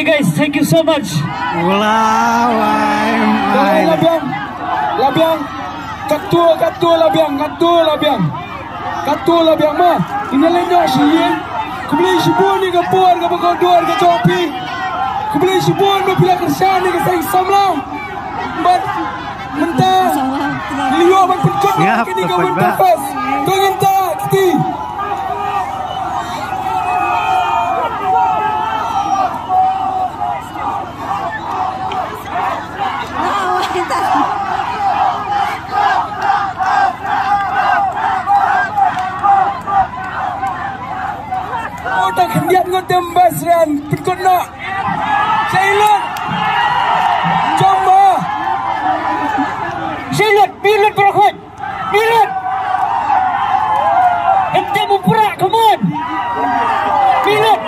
guys, thank you so much. Wow, Labiang, katua labiang mah. Inalenyo siyen. Kubeli sibun ni kapur kapag duar ka chopi. Kubeli sibun mo pila kersan ni kasay samla. But mentah liyo man pencot kini kau mentafas. Tungin tak kiti. Tak hendak ngotem basran pencot nak. Silent. Coba. Bilut berhut. Bilut. Ente memperak, come on. Bilut.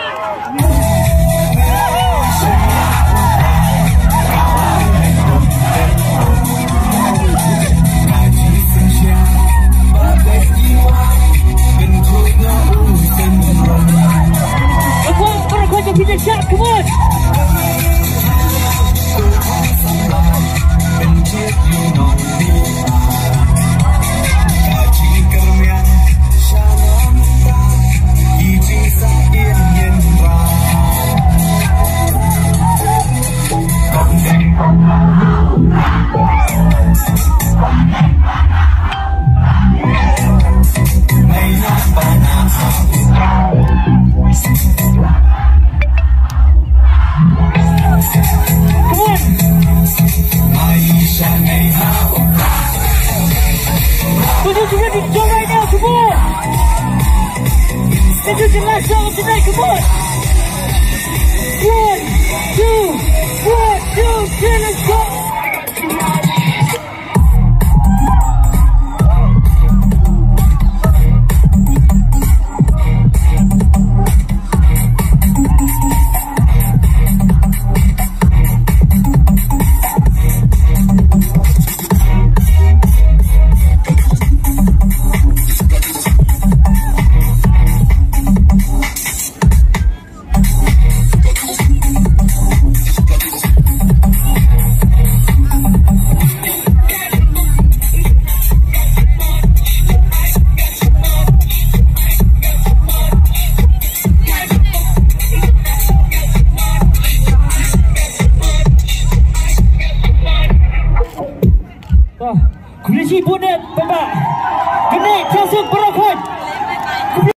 Berhut yang punya shot, come on. This is the last song of the night, come on! 1